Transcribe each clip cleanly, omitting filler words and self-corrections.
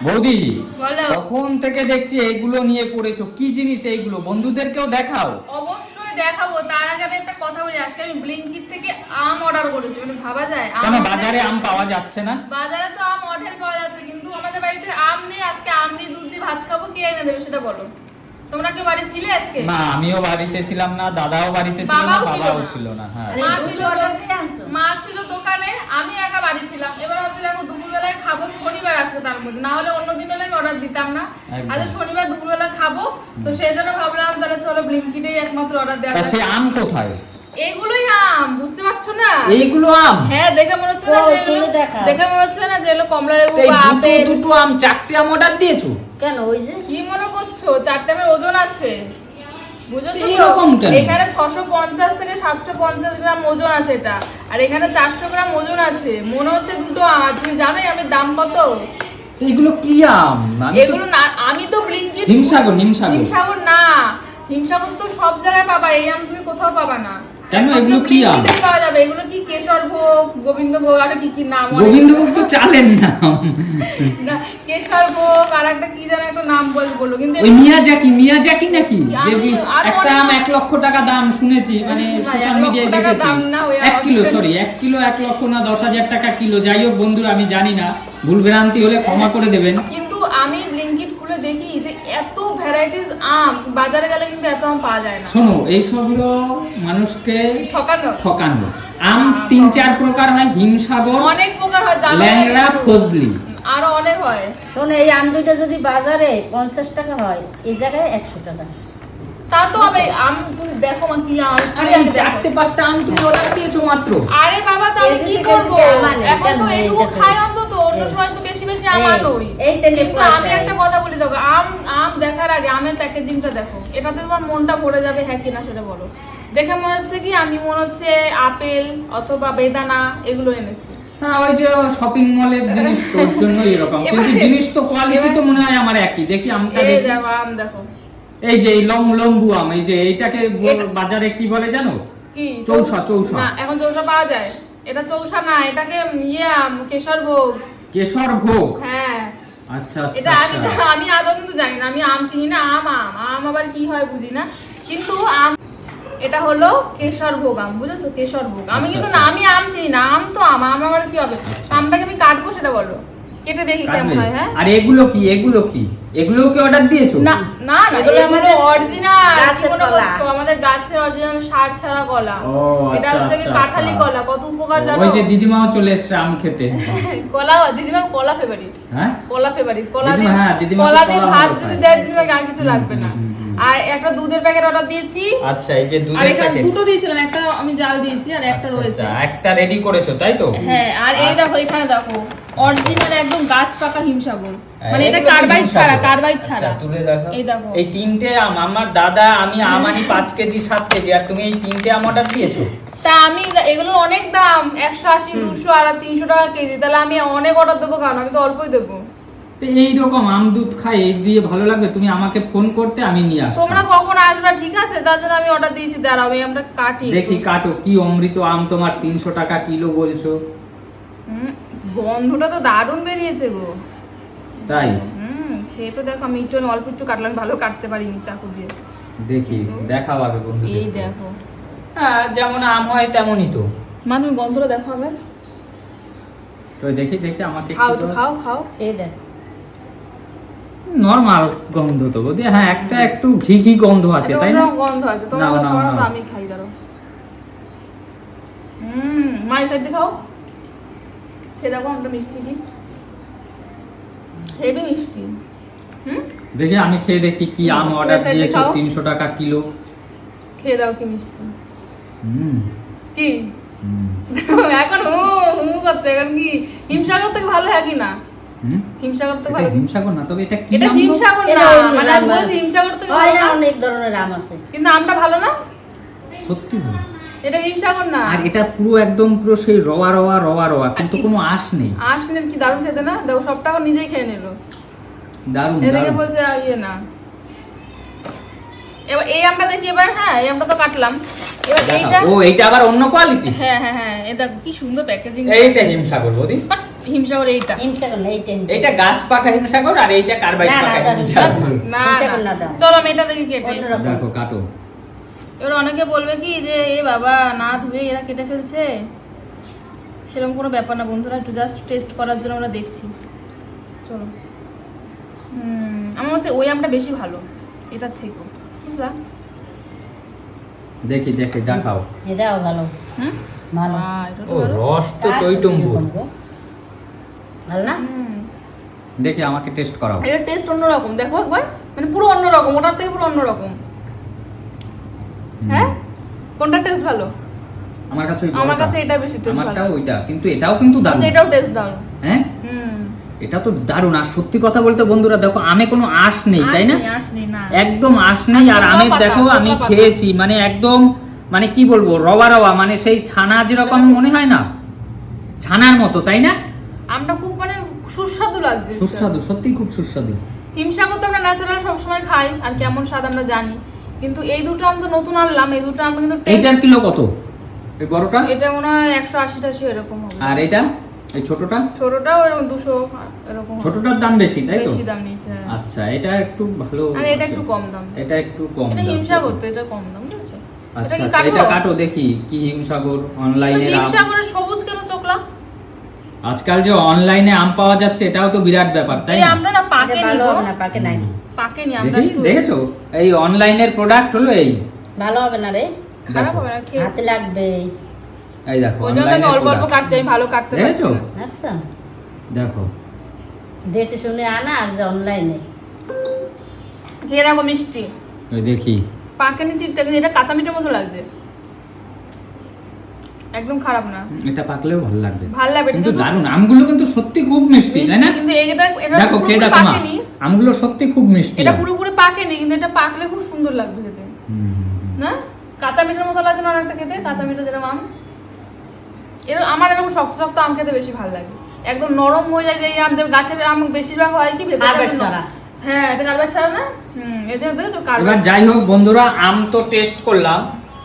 বৌদি, বলো। কখন থেকে দেখছি এইগুলো নিয়ে পড়েছো, কি জিনিস এইগুলো? বন্ধুদেরকেও দেখাও। অবশ্যই দেখাবো। তার আগে আমি একটা কথা বলি, আজকে আমি ব্লিঙ্কিট থেকে আম অর্ডার করেছি। মানে ভাবা যায় কেন বাজারে আম পাওয়া যাচ্ছে না? বাজারে তো আম অঢেল পাওয়া যাচ্ছে, কিন্তু আমাদের বাড়িতে আম নেই। আজকে আম দিয়ে দুধ দিয়ে ভাত খাবো, কে এনে দেবে সেটা বলো। তোমরা কি বাড়ি ছিলে আজকে? না, আমিও বাড়িতে ছিলাম না, দাদাও বাড়িতে ছিল না, বাবাও ছিল না। হ্যাঁ, মা ছিল দোকানে, আমি একা বাড়ি ছিলাম। এবার ভাবছি দেখো দুপুরবেলায় খাবো, শনিবার আছে তার মধ্যে, না হলে অন্য দিন হলে আমি অর্ডার দিতাম না। একদম। আজ শনিবার দুপুরবেলা খাবো, তো সেই জন্য ভাবলাম তাহলে চলো ব্লিঙ্কিটেই একমাত্র অর্ডার দেওয়া তা যায়। সে আম কোথায়? এইগুলোই আম, বুঝতে পারছো না? এইগুলো আম? হ্যাঁ, দেখে মনে হচ্ছে না যে এগুলো, দেখে মনে হচ্ছে না যে এগুলো কমলা লেবু এই বা আপেল। দুটো আম, 4টে আম অর্ডার দিয়েছো কেন ওই যে কি মনে করছো? 4টে আমের ওজন আছে, বুঝেছো তো? এরকম কেন? এখানে 650 থেকে 750 গ্রাম ওজন আছে এটা, আর এখানে 400 গ্রাম ওজন আছে। মনে হচ্ছে দুটো আম। আর তুমি জানো এই আমের দাম কত? তো এগুলো কি আম? এগুলো না, আমি তো ব্লিঙ্কিট হিমসাগর হিমসাগর না, হিমসাগর তো সব জায়গায় পাবা, এই আম তুমি কোথাও পাবা না। কেন? এগুলো কি আম? ব্লিঙ্কিটেই পাওয়া যাবে। এগুলো কি কেশর ভোগ, গোবিন্দ ভোগ, আর কি কি নাম? গোবিন্দভোগ তো চালের নাম। না, কেশর ভোগ আর একটা কি যেন একটা নাম বললো, কিন্তু ওই মিয়াজাকি নাকি? যে আমি আরো একটা আম অনেক- 1 লক্ষ টাকা দাম শুনেছি, মানে না, সোশ্যাল 1 মিডিয়ায় লক্ষ টাকা দেখেছি। দাম না, ওই 1 কিলো, সরি 1 কিলো 1 লক্ষ না 10,000 টাকা কিলো। যাই হোক বন্ধুরা, আমি জানি না, ভুল ভ্রান্তি হলে ক্ষমা করে দেবেন। কিন্তু আমি ব্লিঙ্কিট খুলে দেখি যে এত ভ্যারাইটিস আম, বাজারে গেলে কিন্তু এত আম পাওয়া যায় না। শোনো, এই সবগুলো মানুষকে ঠকানো। ঠকানো। আম 3-4 প্রকার হয়, হিমসাগর, অনেক প্রকার হয়, জানো না ল্যাংড়া, কিন্তু? ফজলি। আরো অনেক হয়। শোনো, এই আম দুইটা যদি বাজারে 50 টাকা হয়, এই জায়গায় 100 টাকা। তা তো হবে। আম তুমি দেখো মা কি আম। আরে এই 4-5টা আম তুমি অর্ডার দিয়েছো মাত্র। আরে বাবা, তো আমি এই যে কি থেকে করবো? যদি আম আনে, এখন তো কেন এইটুকু এটা খাই তো? অন্তত, অন্য সময় তো বেশি বেশি আম এই, আনোই। এই তো নিয়ে কিন্তু পয়সা আমি একটা এই। কথা বলি দেখো, আম দেখার আগে আমের প্যাকেজিংটা দেখো, এটাতে তোমার মনটা ভরে যাবে, হ্যাঁ কিনা সেটা বলো। দেখে মনে হচ্ছে কি আমি মনে হচ্ছে আপেল অথবা বেদানা এগুলো এনেছি। না, ওই যে শপিং মলের জিনিস, তোর জন্য এরকম। কিন্তু জিনিস তো কোয়ালিটি তো মনে হয় আমার একই। দেখি আমটা এই দেখি। দেখো আম দেখো। এই যে এই লম্বু আম, এই যে এইটাকে এটা- বাজারে কি বলে জানো? কি চৌসা। না, এখন চৌসা পাওয়া যায়। এটা চৌসা না, এটাকে ইয়ে আম, কেশর ভোগ। কেশর ভোগ। হ্যাঁ, আচ্ছা এটা আচ্ছা। আমি আদৌ কিন্তু জানি না। আমি আম চিনি না। আম আবার কি হয় বুঝি না। কিন্তু আম, এটা হলো কেশর ভোগ আম, বুঝেছো? কেশর ভোগ। আমি কিন্তু না, আমি আম চিনি না। আম তো আম আবার কি হবে? আচ্ছা। আমটাকে আমি কাটবো সেটা বলো, কেটে দেখি কেমন হয়। হ্যাঁ, আর এগুলো কি? এগুলোও কি অর্ডার দিয়েছো? না না না, এগুলো এগুলো আমাদের অরিজিনাল। কি গাছের মনে কলা। করছো? আমাদের গাছের অরিজিনাল সার ছাড়া কলা। ও, এটা আচ্ছা, হচ্ছে কি আচ্ছা, কাঁঠালি আচ্ছা। কলা, কত উপকার জানো? ওই যে দিদিমাও চলে এসছে আম খেতে। কলা, দিদিমার কলা ফেভারিট। হ্যাঁ, কলা ফেভারিট। কলা দিদিমা, দিয়ে, হ্যাঁ, দিদিমা তো কলা দিয়ে কলা ভাত ভালো যদি খায়। দেয় দিদিমাকে আর কিছু লাগবে না। হুম, হুম, হুম। আর একটা দুধের প্যাকেট অর্ডার দিয়েছি। আচ্ছা, এই যে আর দুধের এখানে প্যাকেট। দুটো দিয়েছিলাম, একটা আমি জাল দিয়েছি আর একটা রয়েছে। একটা রেডি করেছো তাই তো? হ্যাঁ, আর এই দেখো, এখানে দেখো অরিজিনাল একদম গাছ পাকা হিমসাগর। হ্যাঁ, মানে এটা এগুলো কি কার্বাইড ছাড়া, হিমসাগর? কার্বাইড আচ্ছা, ছাড়া। তুলে দেখো। এই দেখো। এই 3টে আম, আমার দাদা আমি আম আনি 5 কেজি 7 কেজি, আর তুমি এই 3টে আম অর্ডার দিয়েছো? তা আমি এগুলোর অনেক দাম, 180, 200 আর 300 টাকা কেজি। তাহলে আমি অনেক অর্ডার দেবো, কারণ আমি তো অল্পই দেবো। তো এইরকম আম দুধ খাই, এই দিয়ে ভালো লাগবে? তুমি আমাকে ফোন করতে, আমি নিয়ে আসতাম। তোমরা কখন আসবে ঠিক আছে, তার জন্য আমি অর্ডার দিয়েছি। দাঁড়াও, আমি আমরা কাটি। দেখি কাটো। কি অমৃত আম তোমার, 300 টাকা কিলো বলছো? গন্ধটা তো দারুণ বেরিয়েছে গো। তাই? খেয়ে তো দেখো, আমি অল্প একটু কাটলাম, ভালো কাটতে পারিনি চাকু দিয়ে। দেখি, দেখাও আগে বন্ধু। এই দেখো, হ্যাঁ, যেমন আম হয় তেমনই তো। মা তুমি গন্ধটা দেখো আবার। তো দেখি আমাকে খাও তো, খাও। এই দেখ, নরমাল গন্ধ তো বৌদি। হ্যাঁ, একটা একটু ঘি গন্ধ আছে, একটা তাই না? অন্যরকম গন্ধ আছে। তোমার নাও, খাও না তো নাও। আমি খাই, দাঁড়াও। মাই সাইড দিয়ে খাও। খেয়ে দেখো আমটা মিষ্টি কি, হেভি মিষ্টি। দেখি, আমি খেয়ে দেখি কি আম অর্ডার তুমি দিয়েছো। খাও। 300 টাকা কিলো। খেয়ে দাও কি মিষ্টি। হুম, কি হুম, এখন হু করছে? এখন কি হিমসাগর থেকে ভালো হয় কি না? হুম। হিমসাগর থেকে এটা ভালো। হিমসাগর না, তবে এটা কি এটা আম গো? হিমসাগর এটা না, অন্য মানে আমি আম। বলছি হিমসাগর থেকে হয় ভালো না, না, অনেক ধরনের আম আছে। কিন্তু আমটা ভালো না। সত্যি বলো? এটা হিমসাগর না। আর এটা পুরো একদম পুরো সেই রওয়া, কিন্তু কোনো আঁশ নেই। আসনের কি দারুণ খেতে না? দেখো সবটা ও নিজেই খেয়ে নিল। দারুণ এদিকে দারুণ। বলছে ইয়ে না। এবার এই আমটা দেখি এবার। হ্যাঁ, এই আমটা তো কাটলাম। এবার এইটা, ও, এইটা আবার অন্য কোয়ালিটি। হ্যাঁ, এটা কি সুন্দর প্যাকেজিং। এইটা হিমসাগর বৌদি। হিমসাগর এইটা হিমসাগর না, এইটা এটা গাছ পাকা হিমসাগর আর এইটা কার্বাইড না, না, পাকা ওটা হিমসাগর। না হিমসাগর না না ওটা। চলো আমি এটা দেখি কেটে অন্যরকম। দেখো কাটো। এবার অনেকে বলবে কি যে এ বাবা না ধুয়ে এরা কেটে ফেলছে, সেরকম কোনো ব্যাপার না বন্ধুরা, একটু জাস্ট টেস্ট করার জন্য আমরা দেখছি। চলো আমার হচ্ছে ওই আমটা বেশি ভালো এটার থেকে, বুঝলা? দেখি দেখি দেখাও। এটাও ভালো হুম ভালো এটা তো ও ভালো। রস তো গাছ টইটুম্বুর। এরকম গো। ভালো না? দেখি আমাকে টেস্ট করাও। এটার টেস্ট অন্যরকম, দেখো একবার, মানে পুরো অন্যরকম, ওটার থেকে পুরো অন্যরকম। হ্যাঁ কোনটা টেস্ট ভালো? আমার কাছে ওই আমার বড়টা। কাছে এটা বেশি টেস্ট ভালো, আমারটাও ওইটা, কিন্তু এটাও কিন্তু দারুণ। কিন্তু এটাও টেস্ট ভালো। হ্যাঁ এটা তো দারুণ। আর সত্যি কথা বলতে বন্ধুরা দেখো আমে কোনো আঁশ নেই, তাই না? আসনি না একদম আঁশ নেই। আর আর আমের পাতা, দেখো শুকনো আমি পাতা। খেয়েছি, মানে একদম মানে কি বলবো, রওয়া রওয়া, মানে সেই ছানা যেরকম মনে হয় না, ছানার মতো, তাই না? আমটা খুব মানে সুস্বাদু লাগছে। সুস্বাদু, সত্যি খুব সুস্বাদু। হিমসাগর তো আমরা ন্যাচারাল সবসময় খাই, আর কেমন স্বাদ আমরা জানি, কিন্তু এই দুটো আম তো নতুন আনলাম, এই দুটো আম কিন্তু taste- এইটার কিলো কত? এই বড়টা? এটা মনে হয় 180-80 এরকম হবে, আর এটা এই ছোটটা? ছোটটাও এরকম 200 এরকম হবে। ছোটটার দাম বেশি, তাই তো? বেশি দাম নিয়েছে, হ্যাঁ। আচ্ছা, এটা একটু ভালো। আর এটা একটু কম দাম, এটা একটু কম এটা দাম। হিমসাগর তো, এটা কম দাম, বুঝেছো? এটা আচ্ছা কি আচ্ছা, কাটবো? এটা কাটো দেখি কি হিমসাগর কিন্তু অনলাইনে। হিমসাগরের সবুজ কেন চোখলা? আজকাল যে অনলাইনে আম পাওয়া যাচ্ছে এটাও তো বিরাট ব্যাপার, তাই এই না? আমটা না এটা পাকেনি ভালো গো, হবে না, পাকে নাই। পাকেনি আমটা, দেখি একটু দেখেছো, এই অনলাইনের প্রোডাক্ট হলো এই। ভালো হবে না রে, খারাপ দেখো, হবে না খেয়ে। হাতে লাগবে। এই দেখো ওই জন্য আমি অনলাইনের অল্প অল্প প্রোডাক্ট। কাটছি, আমি ভালো কাটতে পারছি দেখেছো? না। আচ্ছা দেখো দেখে শুনে আনা, আর যে অনলাইনে খেয়ে দেখো মিষ্টি, ওই দেখি। পাকেনি ঠিকঠাক, কিন্তু এটা কাঁচা মিঠের মতো লাগছে, একদম খারাপ না, এটা পাকলেও ভালো লাগবে। ভালো লাগবে কিন্তু কিন্তু দারুণ, আমগুলো কিন্তু সত্যি খুব মিষ্টি, তাই না? কিন্তু এটা দেখো খেয়ে পুরোপুরি দেখো মা, পাকেনি, আমগুলো সত্যি খুব মিষ্টি। এটা পুরোপুরি পাকেনি, কিন্তু এটা পাকলে খুব সুন্দর লাগবে খেতে, হুম, হুম, হুম। না? কাঁচা মিঠের মতো লাগছে না অনেকটা খেতে, কাঁচা মিঠা যেরকম আম, আমার এরকম শক্ত শক্ত আম খেতে বেশি ভালো লাগে, একদম নরম হয়ে যায় যে এই আম, গাছের আম বেশিরভাগ হয় কি ভেতরে কার্বেট একদম ছাড়া। হ্যাঁ, এটা কার্বেট ছাড়া না, এতে দেখেছো এবার কার্বেট। যাই হোক বন্ধুরা, আম তো টেস্ট করলাম।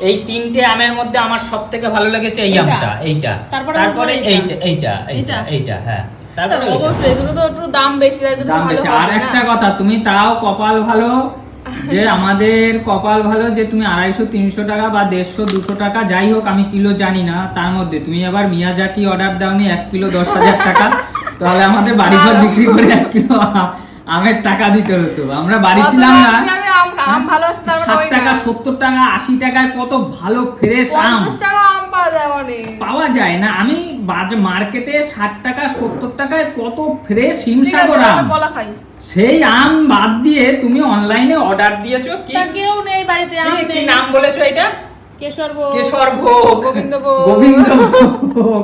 এই তিনটে আমের মধ্যে আমার সব থেকে ভালো লেগেছে এই এইটা। আমটা, এইটা, তারপরে তারপরে এইটা। এইটা এইটা এইটা এইটা? এইটা, হ্যাঁ তারপরে এইটা। অবশ্যই এগুলো তো একটু দাম বেশি, তাই একটু দাম ভালো বেশি। হবে আর না? একটা কথা, তুমি তাও কপাল ভালো যে আমাদের কপাল ভালো যে তুমি 250-300 টাকা বা 150-200 টাকা যাই হোক, আমি কিলো জানি না, তার মধ্যে তুমি আবার মিয়াজাকি অর্ডার দাওনি 1 কিলো 10,000 টাকা, তাহলে আমাদের বাড়ি ঘর বিক্রি করে 1 কিলো আমের টাকা দিতে হতো। আমরা বাড়ি ছিলাম না, আমি আম ভালো আসছে, তার মানে 60 ওই না। টাকা 70 টাকা 80 টাকায় কত ভালো ফ্রেশ আম 50 টাকা আম পাওয়া যায় অনেক। পাওয়া যায় না। আমি মার্কেটে 60 টাকা 70 টাকায় কত ফ্রেশ ঠিক আছে, হিমসাগর আম, আমরা কলা খাই। সেই আম বাদ দিয়ে তুমি অনলাইনে অর্ডার দিয়েছো কি তা কেউ নেই বাড়িতে, আম কি নেই। নাম বলেছো এটা? কেশরভোগ, কেশরভোগ, গোবিন্দভোগ। গোবিন্দভোগ,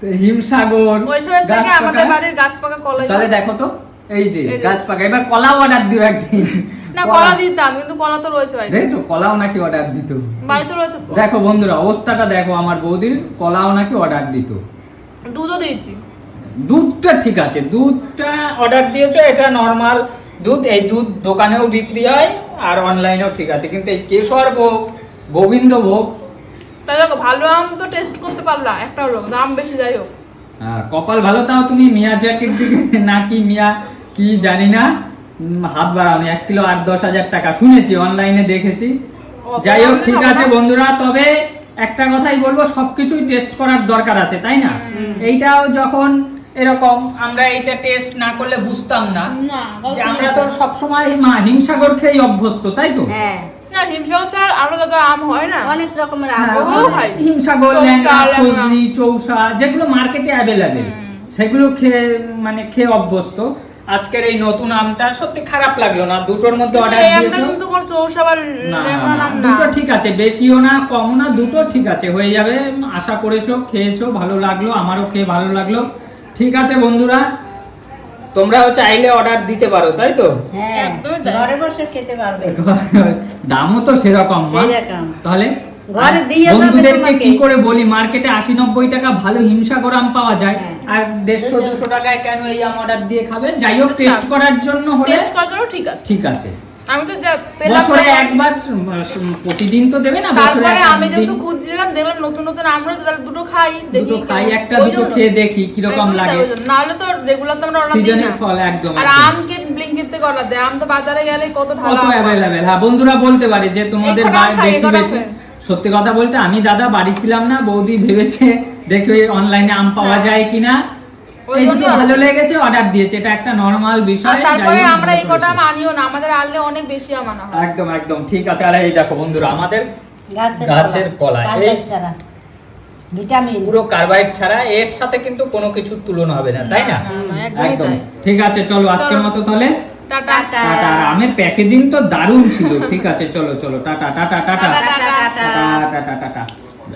তো হিমসাগর, ওইসবের থেকে গাছপাকা। আমাদের বাড়ির গাছ পাকা কলাই। তাহলে দেখো তো এই যে এই যে। গাছ পাকা। এবার কলাও অর্ডার দিও একদিন। না কলা দিতাম, কিন্তু কলা তো রয়েছে বাড়িতে। দেখেছো কলাও নাকি অর্ডার দিত। বাড়িতে রয়েছে তো। দেখো বন্ধুরা অবস্থাটা দেখো, আমার বৌদির কলাও নাকি অর্ডার দিত। দুধও দিয়েছি। দুধটা ঠিক আছে, দুধটা অর্ডার দিয়েছো, এটা নরমাল দুধ। এই দুধ দোকানেও বিক্রি হয় আর অনলাইনেও ঠিক আছে, কিন্তু এই কেশরভোগ, গোবিন্দভোগ, তাই দেখো ভালো আম তো টেস্ট করতে পারলাম, একটা হলো দাম বেশি, যাই হোক। কপাল ভালো। তাও তুমি মিয়াজাকির দিকে নাকি মিয়া কি জানি না হাত বাড়াওনি। 1 কিলো 8-10,000 টাকা শুনেছি, অনলাইনে দেখেছি। যাই হোক ঠিক আছে বন্ধুরা, তবে একটা কথাই বলবো, সবকিছুই টেস্ট করার দরকার আছে, তাই না? এইটাও যখন এরকম আমরা এইটা টেস্ট না করলে বুঝতাম না না, যে আমরা তো সবসময় হিমসাগর খেয়ে অভ্যস্ত, তাই তো? হ্যাঁ না হিমসাগর ছাড়া আরো যত আম হয় না, অনেক রকমের আম। হ্যাঁ, ওগুলো খাই। হিমসাগর, চৌসা, ল্যাংড়া, ল্যাংড়া। ফজলি, চৌসা, যেগুলো মার্কেটে অ্যাভেলেবেল, সেগুলো খেয়ে অভ্যস্ত। আজকের এই নতুন আমটা সত্যি খারাপ লাগলো না, দুটোর মধ্যে কিন্তু অর্ডার এই আমটা দিয়েছো। কিন্তু কোনো চৌসা বা না, ল্যাংড়া না, আম না। দুটো ঠিক আছে, বেশিও না কমও না, দুটো ঠিক আছে, হয়ে যাবে। আশা করেছো, খেয়েছো, ভালো লাগলো, আমারও খেয়ে ভালো লাগলো। ঠিক আছে বন্ধুরা, তোমরাও চাইলে অর্ডার দিতে পারো, তাই তো? হ্যাঁ একদমই তাই। ঘরে বসে খেতে পারবে। দামও তো সেরকম মা। সেরকম। তাহলে ঘরে দিয়ে যাবে বন্ধুদেরকে তোমাকে। কি করে বলি, মার্কেটে 80-90 টাকা ভালো হিমসাগর আম পাওয়া যায়, হ্যাঁ। আর 150-200 টাকায় কেন এই আম অর্ডার দিয়ে খাবে? যাই হোক, টেস্ট করার জন্য হলে টেস্ট করার জন্য ঠিক আছে। ঠিক আছে। আমি তো পেলাম বছরে একবার প্রতিদিন তো দেবে না, বছরে তারপরে আমি একদিন যেহেতু খুঁজছিলাম দেখলাম নতুন নতুন আম রয়েছে, তাহলে দুটো খাই দেখি দুটো খাই, একটা ওই দুটো জন্য। খেয়ে দেখি কিরকম একদমই তাই, লাগে। ওই জন্য। নাহলে তো রেগুলার তো আমরা অর্ডার দিই সিজনের না। ফল একদম আর একদম। আমকে ব্লিঙ্কিট থেকে অর্ডার দেয়, আম তো বাজারে গেলে কত ঢালা কত আম পাওয়া যায়। অ্যাভেলেবেল। হ্যাঁ বন্ধুরা বলতে পারে যে তোমাদের এই কটা খাই, এই বেশি কটা বেশি। খাই। সত্যি কথা বলতে আমি দাদা বাড়ি ছিলাম না, বৌদি ভেবেছে দেখে অনলাইনে আম পাওয়া হ্যাঁ। যায় কিনা, ওই এই জন্যই দুটো order ভালো দিই। লেগেছে অর্ডার দিয়েছে, এটা একটা নরমাল আর বিষয়। তারপরে যাই হোক, আমরা এই ভালো কটা আম করেছে। আনিও না, আমাদের আনলে অনেক বেশি আম আনা হয়। একদম একদম ঠিক আছে। আর এই দেখো বন্ধুরা আমাদের গাছের গাছের কলা, এই কার্বাইড ছাড়া, ভিটামিন। পুরো কার্বাইড ছাড়া, এর সাথে কিন্তু কোনো কিছুর তুলনা হবে না, তাই না? না, একদমই একদম তাই। ঠিক আছে, চলো আজকের চলো। মতো তাহলে টাটা টাটা। টাটা। আর আমের প্যাকেজিং তো দারুণ ছিল। ঠিক আছে চলো চলো tata tata tata tata, tata. Tata tata tata.